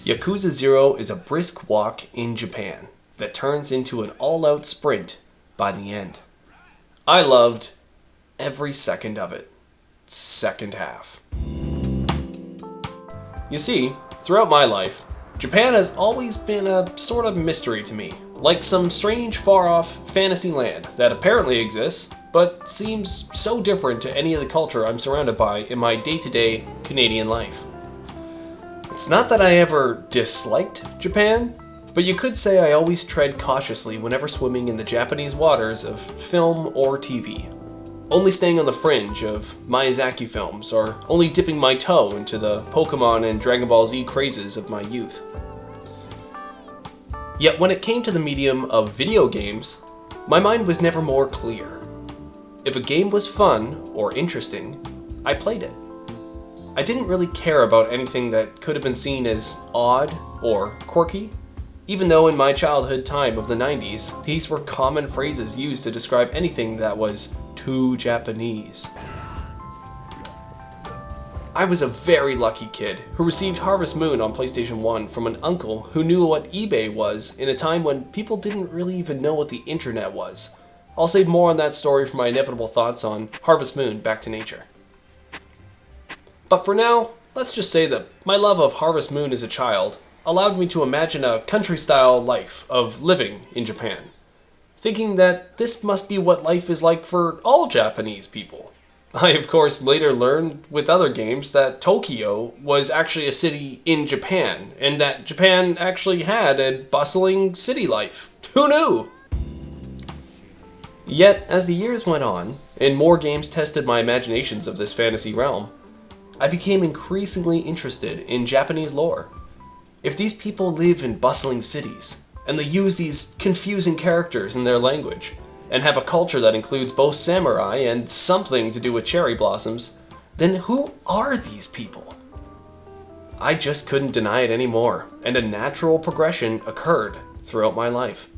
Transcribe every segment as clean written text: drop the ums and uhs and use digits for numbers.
Yakuza 0 is a brisk walk in Japan that turns into an all-out sprint by the end. I loved every second of it. Second half. You see, throughout my life, Japan has always been a sort of mystery to me, like some strange far-off fantasy land that apparently exists, but seems so different to any of the culture I'm surrounded by in my day-to-day Canadian life. It's not that I ever disliked Japan, but you could say I always tread cautiously whenever swimming in the Japanese waters of film or TV, only staying on the fringe of Miyazaki films or only dipping my toe into the Pokemon and Dragon Ball Z crazes of my youth. Yet when it came to the medium of video games, my mind was never more clear. If a game was fun or interesting, I played it. I didn't really care about anything that could have been seen as odd or quirky, even though in my childhood time of the 90s, these were common phrases used to describe anything that was too Japanese. I was a very lucky kid who received Harvest Moon on PlayStation 1 from an uncle who knew what eBay was in a time when people didn't really even know what the internet was. I'll save more on that story for my inevitable thoughts on Harvest Moon: Back to Nature. But for now, let's just say that my love of Harvest Moon as a child allowed me to imagine a country-style life of living in Japan, thinking that this must be what life is like for all Japanese people. I, of course, later learned with other games that Tokyo was actually a city in Japan, and that Japan actually had a bustling city life. Who knew? Yet, as the years went on, and more games tested my imaginations of this fantasy realm, I became increasingly interested in Japanese lore. If these people live in bustling cities, and they use these confusing characters in their language, and have a culture that includes both samurai and something to do with cherry blossoms, then who are these people? I just couldn't deny it anymore, and a natural progression occurred throughout my life.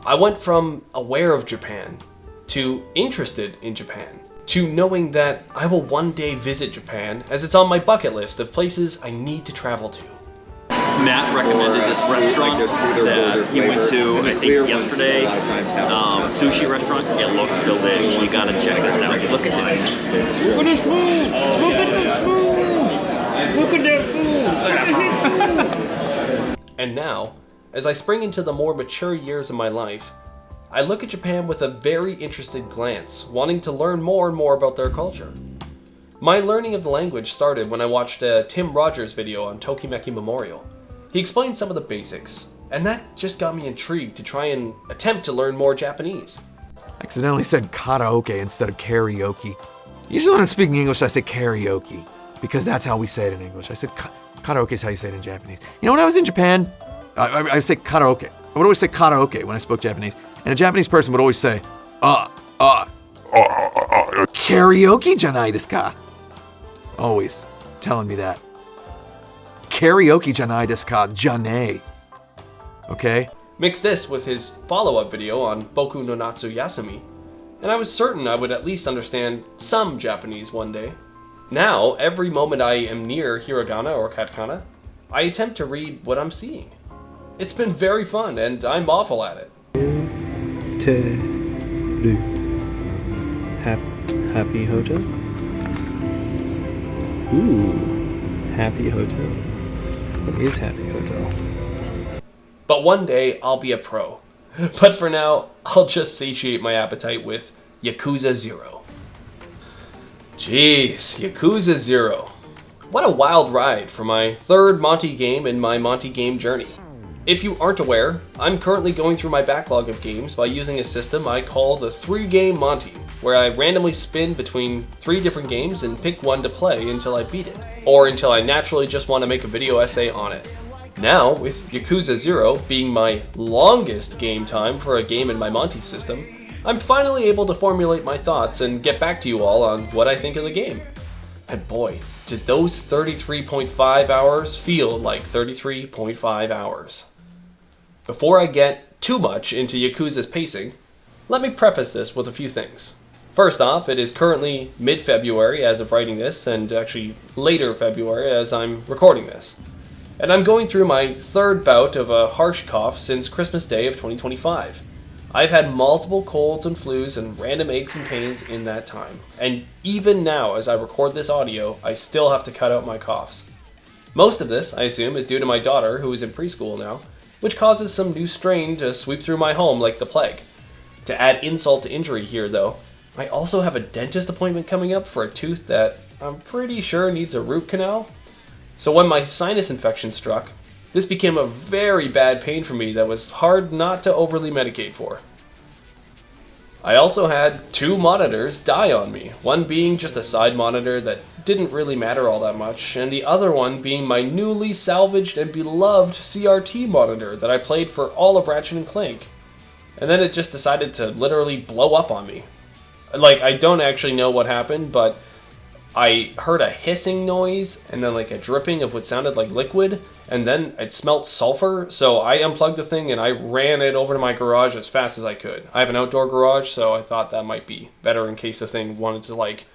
I went from aware of Japan, to interested in Japan, to knowing that I will one day visit Japan, as it's on my bucket list of places I need to travel to. Matt recommended this restaurant that he went to, I think, yesterday. Sushi restaurant. It looks delish. You gotta check this out. Look at this. Look at this food! Look at this food! Look at that food! Look at this food! And now, as I spring into the more mature years of my life, I look at Japan with a very interested glance, wanting to learn more and more about their culture. My learning of the language started when I watched a Tim Rogers video on Tokimeki Memorial. He explained some of the basics, and that just got me intrigued to try and attempt to learn more Japanese. I accidentally said karaoke instead of karaoke. Usually when I'm speaking English, I say karaoke, because that's how we say it in English. I said karaoke is how you say it in Japanese. You know, when I was in Japan, I say karaoke. I would always say karaoke when I spoke Japanese. And a Japanese person would always say, karaoke janai desu ka? Always telling me that. Karaoke janai desu ka? Janai. Okay? Mix this with his follow-up video on Boku no Natsu Yasumi, and I was certain I would at least understand some Japanese one day. Now, every moment I am near hiragana or katakana, I attempt to read what I'm seeing. It's been very fun, and I'm awful at it. Teru. Happy hotel? Ooh. Happy Hotel. What is Happy Hotel? But one day, I'll be a pro. But for now, I'll just satiate my appetite with Yakuza 0. Jeez, Yakuza 0. What a wild ride for my third Monty game in my Monty game journey. If you aren't aware, I'm currently going through my backlog of games by using a system I call the 3-game Monty, where I randomly spin between 3 different games and pick one to play until I beat it, or until I naturally just want to make a video essay on it. Now, with Yakuza 0 being my longest game time for a game in my Monty system, I'm finally able to formulate my thoughts and get back to you all on what I think of the game. And boy, did those 33.5 hours feel like 33.5 hours. Before I get too much into Yakuza's pacing, let me preface this with a few things. First off, it is currently mid-February as of writing this, and actually later February as I'm recording this. And I'm going through my third bout of a harsh cough since Christmas Day of 2025. I've had multiple colds and flus and random aches and pains in that time. And even now, as I record this audio, I still have to cut out my coughs. Most of this, I assume, is due to my daughter, who is in preschool now, which causes some new strain to sweep through my home like the plague. To add insult to injury here, though, I also have a dentist appointment coming up for a tooth that I'm pretty sure needs a root canal. So when my sinus infection struck, this became a very bad pain for me that was hard not to overly medicate for. I also had 2 monitors die on me, one being just a side monitor that didn't really matter all that much, and the other one being my newly salvaged and beloved CRT monitor that I played for all of Ratchet & Clank. And then it just decided to literally blow up on me. Like, I don't actually know what happened, but I heard a hissing noise and then like a dripping of what sounded like liquid, and then it smelled sulfur, so I unplugged the thing and I ran it over to my garage as fast as I could. I have an outdoor garage, so I thought that might be better in case the thing wanted to like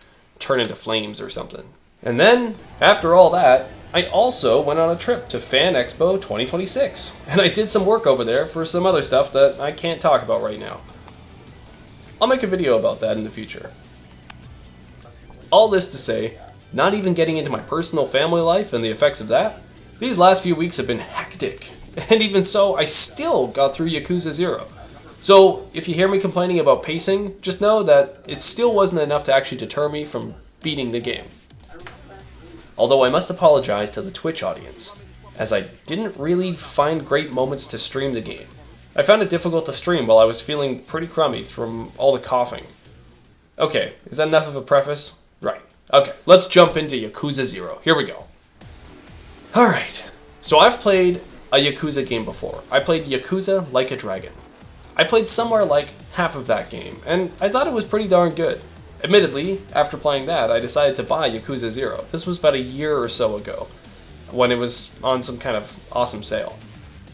turn into flames or something. And then, after all that, I also went on a trip to Fan Expo 2026, and I did some work over there for some other stuff that I can't talk about right now. I'll make a video about that in the future. All this to say, not even getting into my personal family life and the effects of that, these last few weeks have been hectic, and even so, I still got through Yakuza 0. So, if you hear me complaining about pacing, just know that it still wasn't enough to actually deter me from beating the game. Although I must apologize to the Twitch audience, as I didn't really find great moments to stream the game. I found it difficult to stream while I was feeling pretty crummy from all the coughing. Okay, is that enough of a preface? Right. Okay, let's jump into Yakuza 0. Here we go. Alright, so I've played a Yakuza game before. I played Yakuza Like a Dragon. I played somewhere like half of that game, and I thought it was pretty darn good. Admittedly, after playing that, I decided to buy Yakuza 0. This was about a year or so ago, when it was on some kind of awesome sale.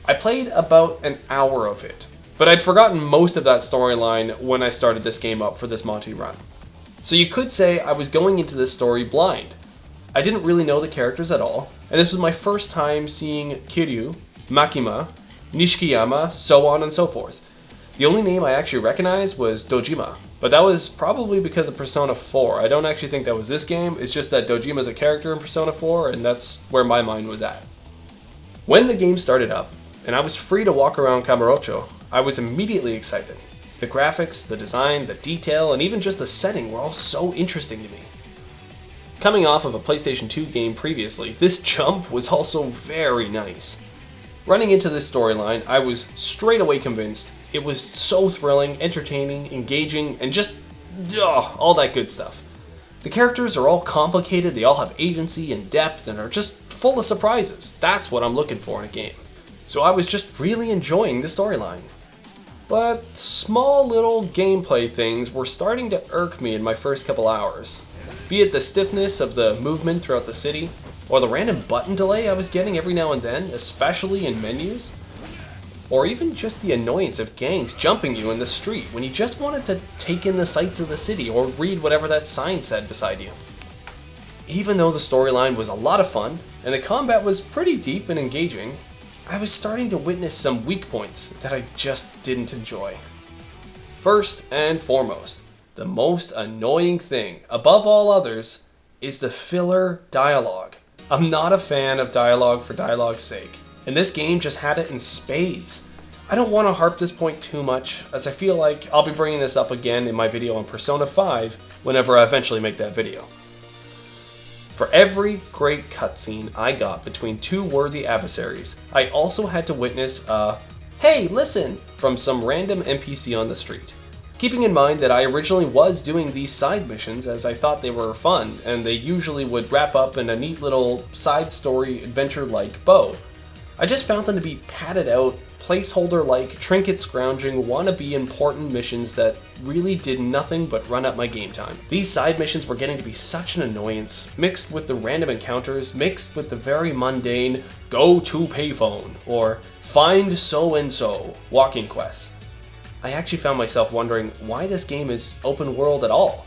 I played about an hour of it, but I'd forgotten most of that storyline when I started this game up for this Monty run. So you could say I was going into this story blind. I didn't really know the characters at all, and this was my first time seeing Kiryu, Makima, Nishikiyama, so on and so forth. The only name I actually recognized was Dojima, but that was probably because of Persona 4. I don't actually think that was this game, it's just that Dojima's a character in Persona 4, and that's where my mind was at. When the game started up, and I was free to walk around Kamurocho, I was immediately excited. The graphics, the design, the detail, and even just the setting were all so interesting to me. Coming off of a PlayStation 2 game previously, this jump was also very nice. Running into this storyline, I was straight away convinced it was so thrilling, entertaining, engaging, and just all that good stuff. The characters are all complicated, they all have agency and depth, and are just full of surprises. That's what I'm looking for in a game. So I was just really enjoying the storyline. But small little gameplay things were starting to irk me in my first couple hours. Be it the stiffness of the movement throughout the city, or the random button delay I was getting every now and then, especially in menus, or even just the annoyance of gangs jumping you in the street when you just wanted to take in the sights of the city or read whatever that sign said beside you. Even though the storyline was a lot of fun, and the combat was pretty deep and engaging, I was starting to witness some weak points that I just didn't enjoy. First and foremost, the most annoying thing, above all others, is the filler dialogue. I'm not a fan of dialogue for dialogue's sake, and this game just had it in spades. I don't want to harp this point too much, as I feel like I'll be bringing this up again in my video on Persona 5 whenever I eventually make that video. For every great cutscene I got between two worthy adversaries, I also had to witness a "hey, listen" from some random NPC on the street. Keeping in mind that I originally was doing these side missions as I thought they were fun, and they usually would wrap up in a neat little side story adventure-like bow, I just found them to be padded out, placeholder-like, trinket-scrounging, wannabe important missions that really did nothing but run up my game time. These side missions were getting to be such an annoyance, mixed with the random encounters, mixed with the very mundane "go to payphone" or "find so-and-so" walking quests. I actually found myself wondering why this game is open world at all.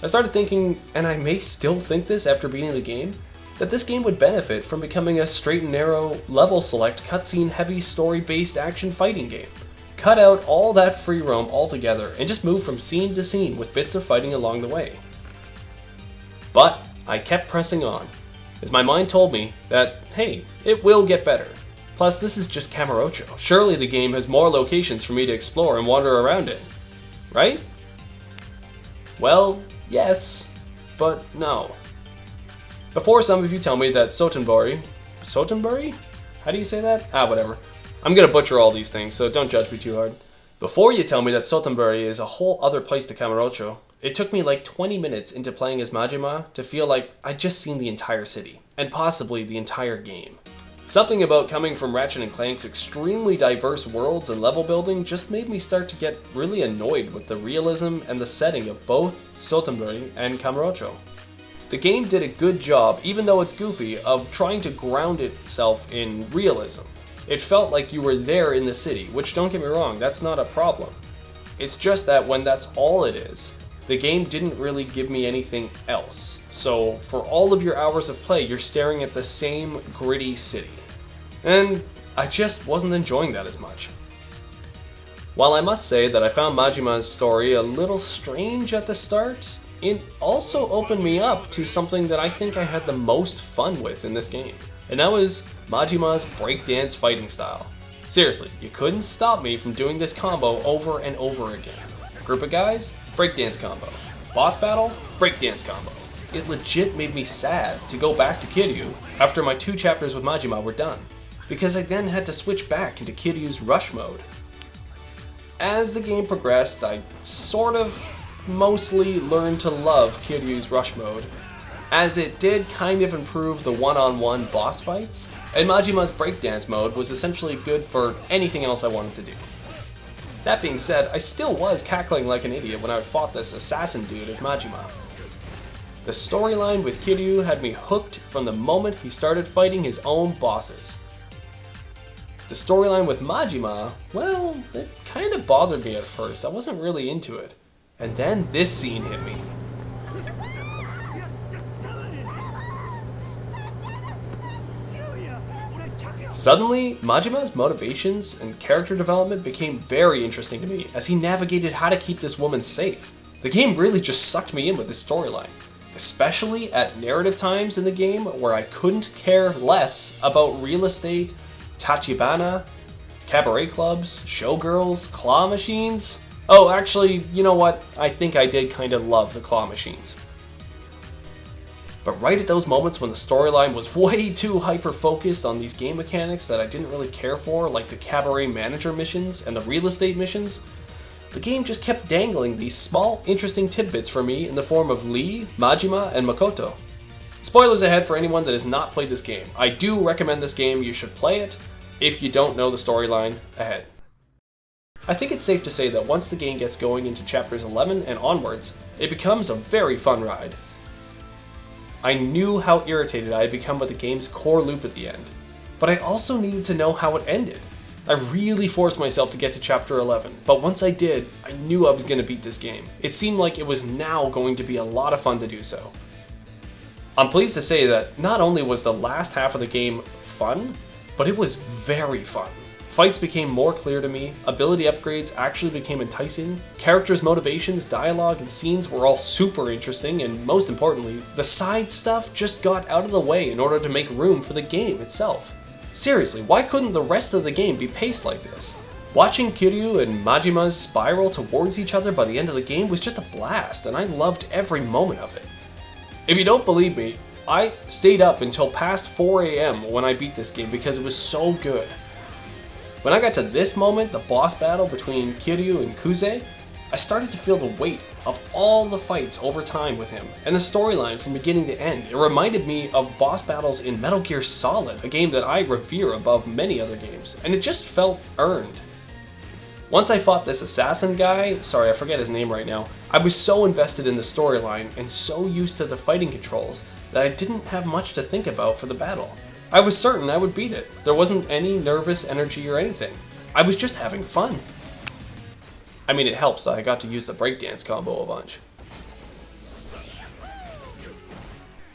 I started thinking, and I may still think this after beating the game, that this game would benefit from becoming a straight and narrow, level select, cutscene heavy, story-based action fighting game. Cut out all that free roam altogether and just move from scene to scene with bits of fighting along the way. But I kept pressing on, as my mind told me that, hey, it will get better. Plus, this is just Kamurocho. Surely the game has more locations for me to explore and wander around in. Right? Well, yes, but no. Before some of you tell me that Sotenbori? How do you say that? Whatever. I'm gonna butcher all these things, so don't judge me too hard. Before you tell me that Sotenbori is a whole other place to Kamurocho, it took me like 20 minutes into playing as Majima to feel like I'd just seen the entire city, and possibly the entire game. Something about coming from Ratchet & Clank's extremely diverse worlds and level building just made me start to get really annoyed with the realism and the setting of both Sotenbori and Kamurocho. The game did a good job, even though it's goofy, of trying to ground itself in realism. It felt like you were there in the city, which, don't get me wrong, that's not a problem. It's just that when that's all it is, the game didn't really give me anything else. So for all of your hours of play, you're staring at the same gritty city. And I just wasn't enjoying that as much. While I must say that I found Majima's story a little strange at the start, it also opened me up to something that I think I had the most fun with in this game. And that was Majima's breakdance fighting style. Seriously, you couldn't stop me from doing this combo over and over again. Group of guys, breakdance combo. Boss battle, breakdance combo. It legit made me sad to go back to Kiryu after my 2 chapters with Majima were done, because I then had to switch back into Kiryu's rush mode. As the game progressed, I sort of mostly learned to love Kiryu's rush mode, as it did kind of improve the one-on-one boss fights, and Majima's breakdance mode was essentially good for anything else I wanted to do. That being said, I still was cackling like an idiot when I fought this assassin dude as Majima. The storyline with Kiryu had me hooked from the moment he started fighting his own bosses. The storyline with Majima, well, it kind of bothered me at first. I wasn't really into it. And then this scene hit me. Suddenly, Majima's motivations and character development became very interesting to me as he navigated how to keep this woman safe. The game really just sucked me in with this storyline, especially at narrative times in the game where I couldn't care less about real estate, tachibana, cabaret clubs, showgirls, claw machines. Oh, actually, you know what? I think I did kind of love the claw machines. But right at those moments when the storyline was way too hyper-focused on these game mechanics that I didn't really care for, like the cabaret manager missions and the real estate missions, the game just kept dangling these small, interesting tidbits for me in the form of Lee, Majima, and Makoto. Spoilers ahead for anyone that has not played this game. I do recommend this game, you should play it if you don't know the storyline ahead. I think it's safe to say that once the game gets going into chapters 11 and onwards, it becomes a very fun ride. I knew how irritated I had become with the game's core loop at the end, but I also needed to know how it ended. I really forced myself to get to chapter 11, but once I did, I knew I was going to beat this game. It seemed like it was now going to be a lot of fun to do so. I'm pleased to say that not only was the last half of the game fun, but it was very fun. Fights became more clear to me, ability upgrades actually became enticing, characters' motivations, dialogue, and scenes were all super interesting, and most importantly, the side stuff just got out of the way in order to make room for the game itself. Seriously, why couldn't the rest of the game be paced like this? Watching Kiryu and Majima's spiral towards each other by the end of the game was just a blast, and I loved every moment of it. If you don't believe me, I stayed up until past 4 AM when I beat this game because it was so good. When I got to this moment, the boss battle between Kiryu and Kuze, I started to feel the weight of all the fights over time with him, and the storyline from beginning to end. It reminded me of boss battles in Metal Gear Solid, a game that I revere above many other games, and it just felt earned. Once I fought this assassin guy, sorry I forget his name right now, I was so invested in the storyline and so used to the fighting controls that I didn't have much to think about for the battle. I was certain I would beat it. There wasn't any nervous energy or anything. I was just having fun. I mean, it helps that I got to use the breakdance combo a bunch.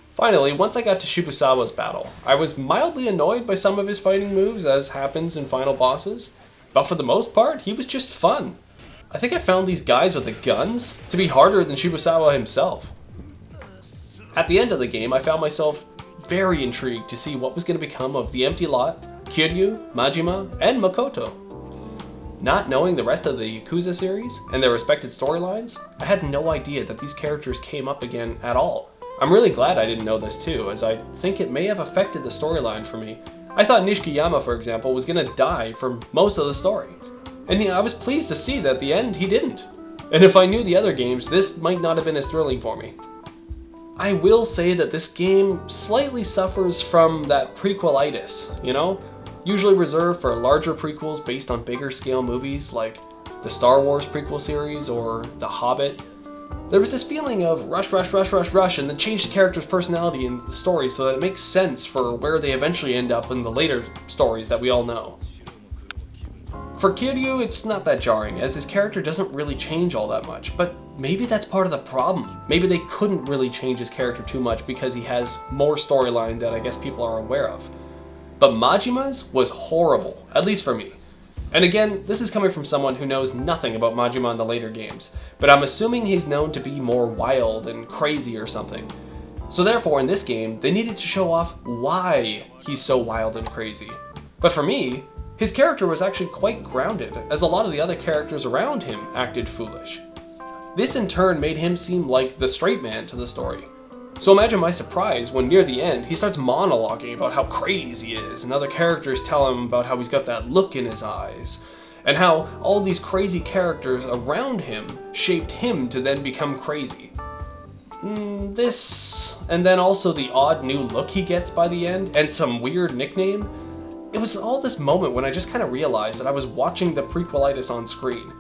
Finally, once I got to Shibusawa's battle, I was mildly annoyed by some of his fighting moves, as happens in final bosses, but for the most part, he was just fun. I think I found these guys with the guns to be harder than Shibusawa himself. At the end of the game, I found myself very intrigued to see what was going to become of the Empty Lot, Kiryu, Majima, and Makoto. Not knowing the rest of the Yakuza series and their respected storylines, I had no idea that these characters came up again at all. I'm really glad I didn't know this too, as I think it may have affected the storyline for me. I thought Nishikiyama, for example, was going to die for most of the story. And I was pleased to see that at the end he didn't. And if I knew the other games, this might not have been as thrilling for me. I will say that this game slightly suffers from that prequelitis, you know? Usually reserved for larger prequels based on bigger scale movies like the Star Wars prequel series or The Hobbit. There was this feeling of rush, and then change the character's personality in the story so that it makes sense for where they eventually end up in the later stories that we all know. For Kiryu, it's not that jarring, as his character doesn't really change all that much, but maybe that's part of the problem. Maybe they couldn't really change his character too much because he has more storyline that I guess people are aware of. But Majima's was horrible, at least for me. And again, this is coming from someone who knows nothing about Majima in the later games, but I'm assuming he's known to be more wild and crazy or something. So therefore, in this game, they needed to show off why he's so wild and crazy. But for me, his character was actually quite grounded, as a lot of the other characters around him acted foolish. This in turn made him seem like the straight man to the story. So imagine my surprise when near the end he starts monologuing about how crazy he is, and other characters tell him about how he's got that look in his eyes, and how all these crazy characters around him shaped him to then become crazy. This, and then also the odd new look he gets by the end, and some weird nickname. It was all this moment when I just kind of realized that I was watching the prequelitis on screen.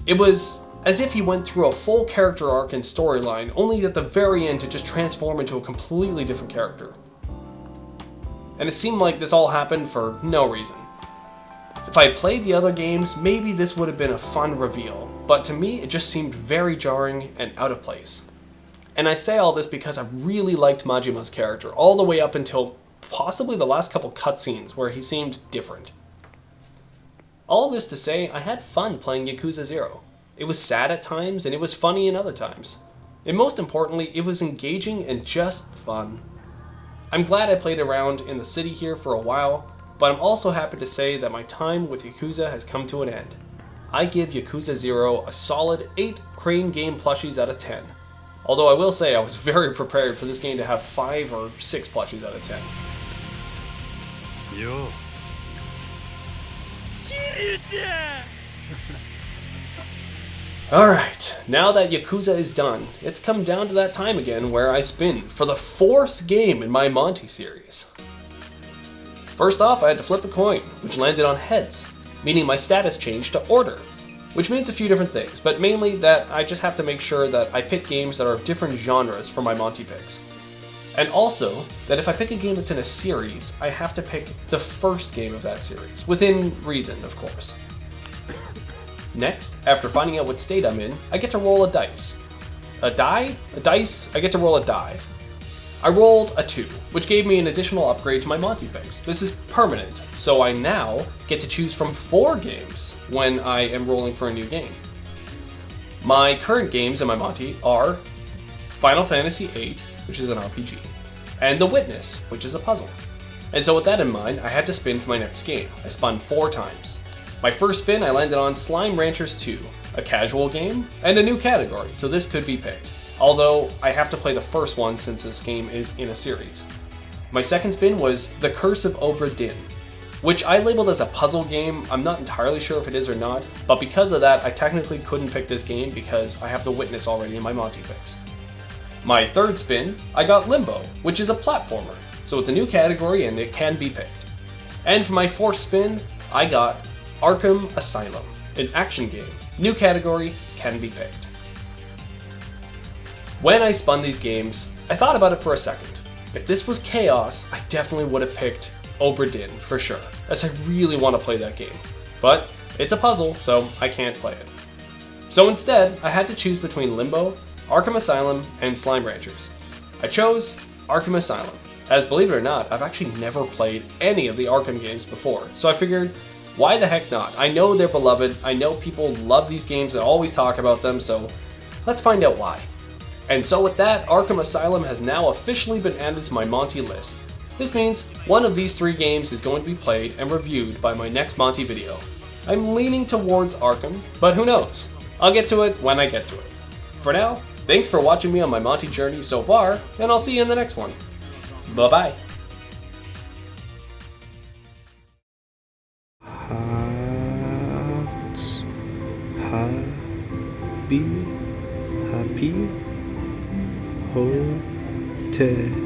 It was as if he went through a full character arc and storyline, only at the very end to just transform into a completely different character. And it seemed like this all happened for no reason. If I had played the other games, maybe this would have been a fun reveal, but to me it just seemed very jarring and out of place. And I say all this because I really liked Majima's character, all the way up until possibly the last couple cutscenes where he seemed different. All this to say, I had fun playing Yakuza 0. It was sad at times, and it was funny in other times. And most importantly, it was engaging and just fun. I'm glad I played around in the city here for a while, but I'm also happy to say that my time with Yakuza has come to an end. I give Yakuza 0 a solid 8 Crane Game plushies out of 10. Although I will say I was very prepared for this game to have 5 or 6 plushies out of 10. Yo. Alright, now that Yakuza is done, it's come down to that time again where I spin for the 4th game in my Monty series. First off, I had to flip a coin, which landed on heads, meaning my status changed to order, which means a few different things, but mainly that I just have to make sure that I pick games that are of different genres for my Monty picks. And also, that if I pick a game that's in a series, I have to pick the first game of that series, within reason, of course. Next, after finding out what state I'm in, I get to roll a dice. A die? A dice? I get to roll a die. I rolled a 2, which gave me an additional upgrade to my Monty Picks. This is permanent, so I now get to choose from 4 games when I am rolling for a new game. My current games in my Monty are Final Fantasy VIII, which is an RPG, and The Witness, which is a puzzle. And so with that in mind, I had to spin for my next game. I spun 4 times. My first spin, I landed on Slime Ranchers 2, a casual game, and a new category, so this could be picked. Although, I have to play the first one since this game is in a series. My second spin was The Curse of Obra Dinn, which I labeled as a puzzle game. I'm not entirely sure if it is or not, but because of that, I technically couldn't pick this game because I have The Witness already in my Monty Picks. My third spin, I got Limbo, which is a platformer, so it's a new category and it can be picked. And for my fourth spin, I got Arkham Asylum, an action game. New category, can be picked. When I spun these games, I thought about it for a second. If this was Chaos, I definitely would have picked Obra Dinn for sure, as I really want to play that game. But it's a puzzle, so I can't play it. So instead, I had to choose between Limbo, Arkham Asylum, and Slime Ranchers. I chose Arkham Asylum, as believe it or not, I've actually never played any of the Arkham games before, so I figured, why the heck not? I know they're beloved, I know people love these games and always talk about them, so let's find out why. And so with that, Arkham Asylum has now officially been added to my Monty list. This means one of these 3 games is going to be played and reviewed by my next Monty video. I'm leaning towards Arkham, but who knows? I'll get to it when I get to it. For now, thanks for watching me on my Monty journey so far, and I'll see you in the next one. Bye-bye. Happy Hotel.